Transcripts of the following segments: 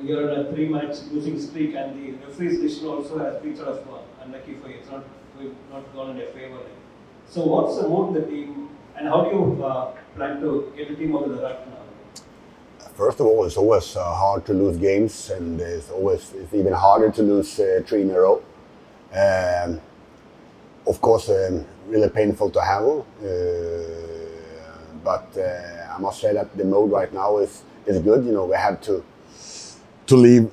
you're on a 3-match losing streak, and the referee's decision also has been sort of unlucky for you. It's not gone in your favor. So what's the mood in the team, and how do you plan to get the team out of the rut now? First of all, it's always hard to lose games, and it's even harder to lose 3 in a row. Of course, really painful to handle, but I must say that the mode right now is good. You know, we have to leave.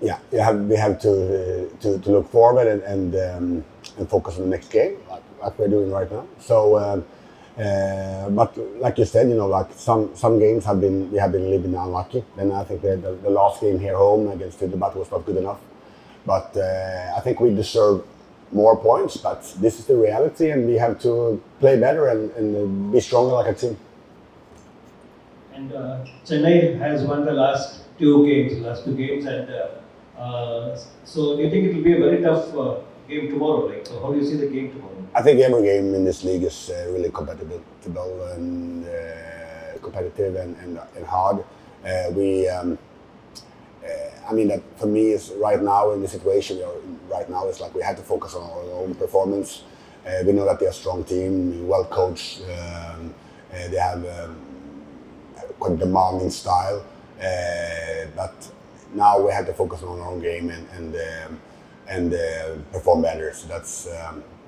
Yeah, we have to look forward and focus on the next game, like we're doing right now. So. But like you said, you know, like some games we have been a little bit unlucky. Then I think the last game here home against Stuttgart was not good enough. But I think we deserve more points. But this is the reality, and we have to play better and be stronger like a team. And Chennai has won the last two games, and so do you think it will be a very tough game tomorrow? Like, so how do you see the game tomorrow? I think every game in this league is really competitive and hard. I mean, that for me is right now in the situation we are in right now, it's like we have to focus on our own performance. We know that they're a strong team, well coached. They have quite demanding style, but now we have to focus on our own game and perform better. So that's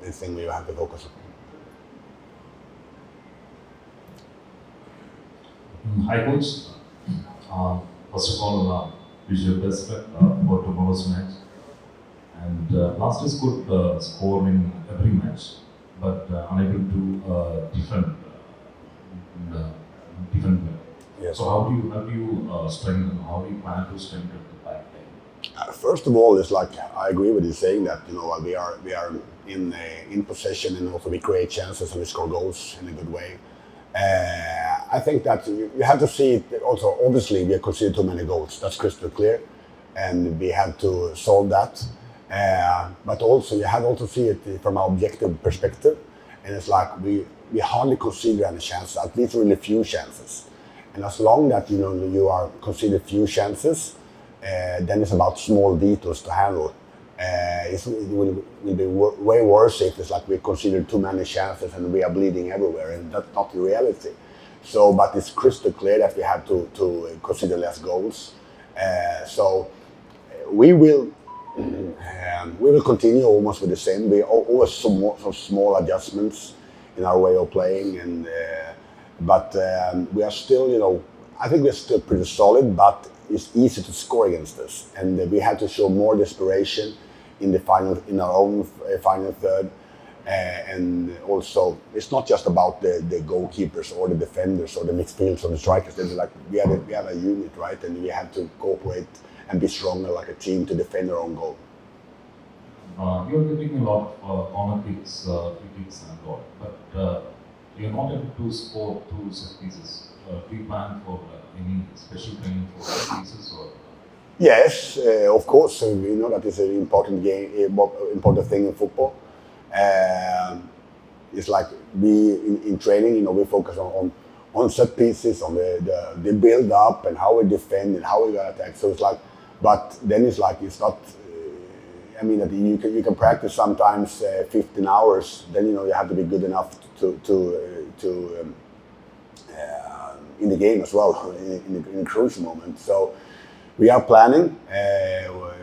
the thing we have to focus on. Hi, coach. First of all, wish you the best for tomorrow's match. And last is good score in every match, but unable to defend in a different way. Yes. So how do you strengthen? How do you plan to strengthen the back line? First of all, it's like I agree with you saying that, you know, we are in possession, and also we create chances and we score goals in a good way. I think that you have to see it also. Obviously, we have conceded too many goals. That's crystal clear, and we have to solve that. But also, you have to see it from an objective perspective, and it's like we hardly consider any chances, at least really few chances. And as long that you are considered few chances, then it's about small details to handle. It will be way worse if it's like we consider too many chances and we are bleeding everywhere, and that's not the reality. So, but it's crystal clear that we have to consider less goals. So we will continue almost with the same. We always some small adjustments in our way of playing, but we are still, I think we're still pretty solid, but it's easy to score against us, and we have to show more desperation in our own final third, and also it's not just about the goalkeepers or the defenders or the midfielders or the strikers. We have a unit, right, and we have to cooperate and be stronger like a team to defend our own goal. You're getting a lot of corner kicks, free kicks and all, but you're not able to score 2 set pieces. Do you plan for any special training for set pieces or? Yes, of course. We know that it's an important thing in football. It's like in training, we focus on set pieces, on the build up and how we defend and how we got attack. So it's like, but then it's like it's not. I mean, that you can practice sometimes 15 hours. Then you have to be good enough to in the game as well in a crucial moment. So. We are planning.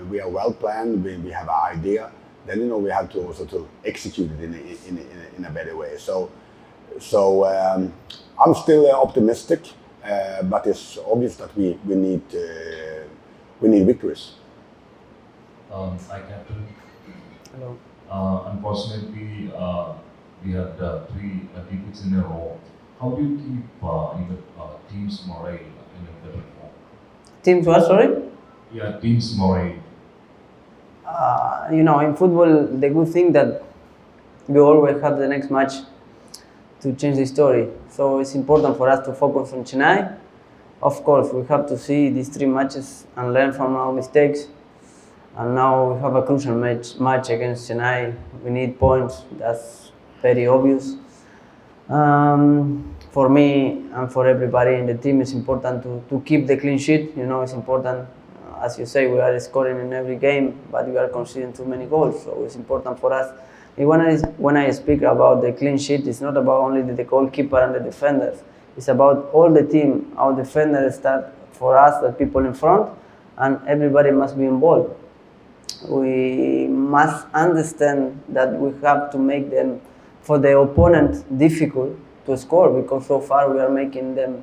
We are well planned. We have an idea. Then we have to also to execute it in a better way. So I'm still optimistic, but it's obvious that we need victories. Hi, Captain. Hello. Unfortunately, we had 3 defeats in a row. How do you keep team's morale in a better form? Teams what, sorry? Yeah, team's morale. In football, the good thing that we always have the next match to change the story. So it's important for us to focus on Chennai. Of course, we have to see these 3 matches and learn from our mistakes. And now we have a crucial match against Chennai. We need points. That's very obvious. for me and for everybody in the team, it's important to keep the clean sheet. You know, it's important. As you say, we are scoring in every game, but we are conceding too many goals. So it's important for us. And when I speak about the clean sheet, it's not about only the goalkeeper and the defenders. It's about all the team. Our defenders start for us, the people in front, and everybody must be involved. We must understand that we have to make them, for the opponent, difficult to score, because so far we are making them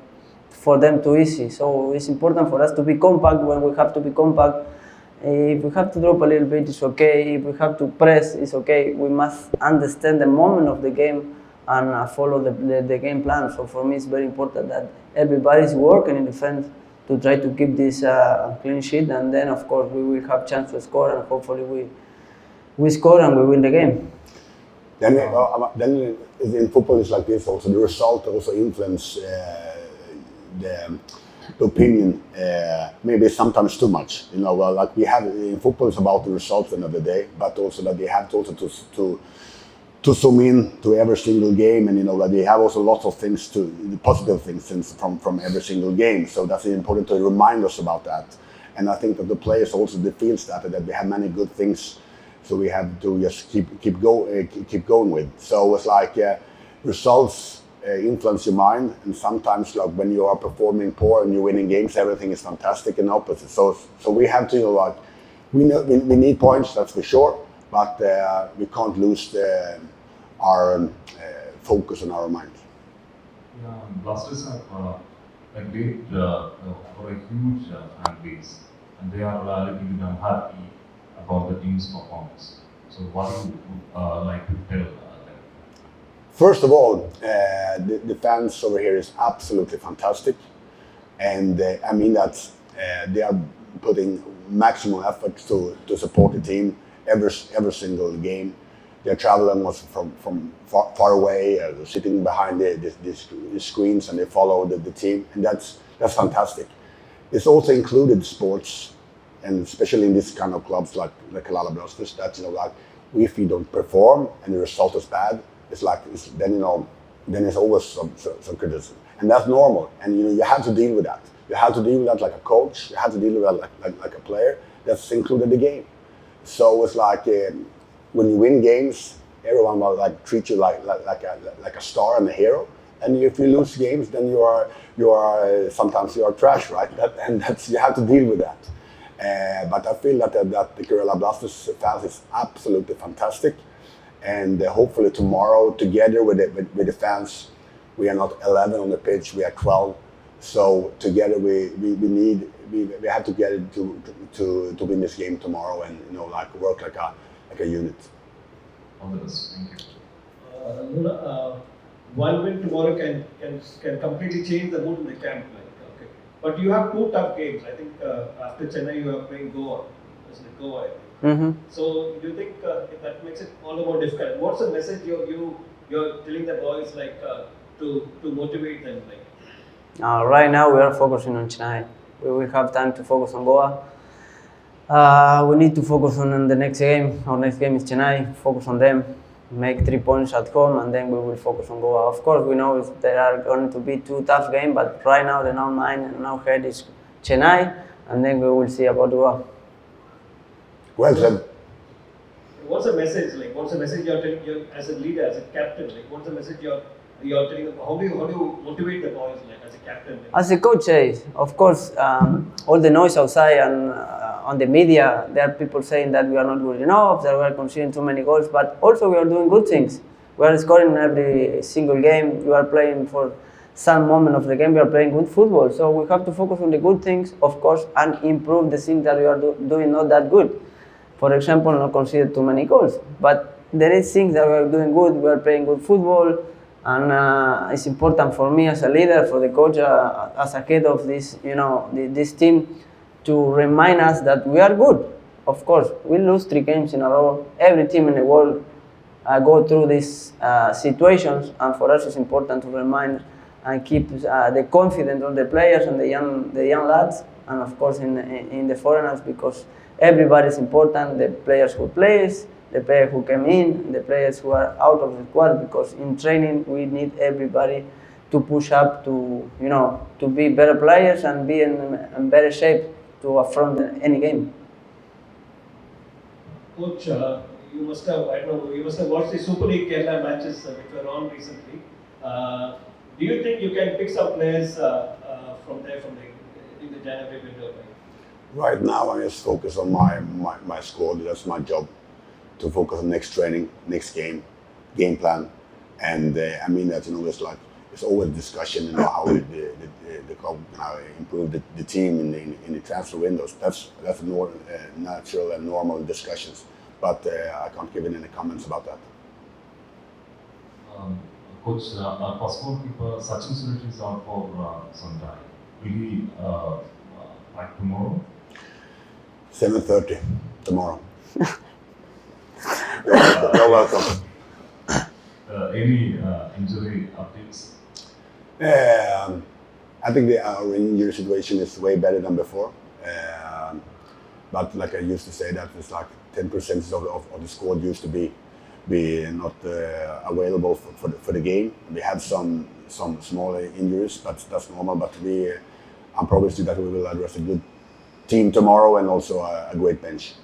for them too easy. So it's important for us to be compact when we have to be compact. If we have to drop a little bit, it's okay. If we have to press, it's okay. We must understand the moment of the game and follow the game plan. So for me, it's very important that everybody's working in defense to try to keep this clean sheet, and then of course we will have chance to score, and hopefully we score and we win the game. Then in football it's like this also. The result also influence the opinion, maybe sometimes too much. You know, well, like we have in football, it's about the results end of the day, but also that they have to also to zoom in to every single game, and you know that they have also lots of things the positive things from every single game. So that's important to remind us about that. And I think that the players also feels that we have many good things, so we have to just keep going with. So it's like results influence your mind, and sometimes like when you are performing poor and you're winning games, everything is fantastic and opposite. So we have to, you know, like we need points, that's for sure, but we can't lose our focus on our mind. Yeah, Blasters have a great or a huge fan base, and they are a little bit unhappy about the team's performance. So what do you like to tell them? First of all, the fans over here is absolutely fantastic, and I mean that they are putting maximum effort to support the team every single game. They're traveling from far away, sitting behind the screens, and they follow the team, and that's fantastic. It's also included sports, and especially in this kind of clubs like Kalala Blasters, that, you know, like if you don't perform and the result is bad, then it's always some criticism, and that's normal. And you know, you have to deal with that. You have to deal with that like a coach. You have to deal with that like a player. That's included the game. So it's like when you win games, everyone will like treat you like a star and a hero. And if you lose games, then you are sometimes you are trash, right? That's you have to deal with that. But I feel that the Kerala Blasters fans is absolutely fantastic. And hopefully tomorrow, together with the fans, we are not 11 on the pitch, we are 12. So together we have to get it to win this game tomorrow, and you know, like work like a unit. All the best. Thank you. One win tomorrow can completely change the mood in the camp. Okay. But you have two tough games. I think after Chennai, you are playing Goa. Isn't it Goa? I think. Mm-hmm. So do you think that makes it all the more difficult? What's the message you're telling the boys to motivate them Right now we are focusing on Chennai. We will have time to focus on Goa. We need to focus on the next game. Our next game is Chennai. Focus on them, make 3 points at home, and then we will focus on Goa. Of course, we know there are going to be 2 tough games, but right now the mind and our head is Chennai, and then we will see about Goa. Well said. What's the message like? What's the message you're telling as a leader, as a captain? Like, what's the message you're telling them? How do you motivate the boys as a captain? As the coach says, of course, all the noise outside and on the media, there are people saying that we are not good enough, that we are conceding too many goals, but also we are doing good things. We are scoring in every single game. We are playing for some moment of the game. We are playing good football. So we have to focus on the good things, of course, and improve the things that we are doing not that good. For example, not concede too many goals. But there is things that we are doing good. We are playing good football, and it's important for me as a leader, for the coach, as a head of this, this team, to remind us that we are good. Of course, we lose 3 games in a row. Every team in the world go through these situations, and for us it's important to remind and keep the confidence of the players and the young lads, and of course in the foreigners, because everybody is important. The players who plays, the players who came in, the players who are out of the squad, because in training we need everybody to push up, to be better players and be in better shape to affront any game. Coach, you must have, I don't know, you must have watched the Super League Kerala matches which were on recently. Do you think you can pick some players from there, in the January window? Right now, I'm just focused on my squad. That's my job, to focus on next training, next game plan, and I mean that it's always discussion how the club improve the team in the transfer windows. That's natural and normal discussions, but I can't give any comments about that. Coach, our first goalkeeper Sachin Suresh is out for some time. Will he back tomorrow? 7:30 tomorrow. You're welcome. Any injury updates? I think our injury situation is way better than before. But like I used to say, that it's like 10% of the squad used to be not available for the game. We had some small injuries, but that's normal. But I'm promising that we will address a good team tomorrow and also a great bench.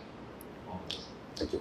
Thank you.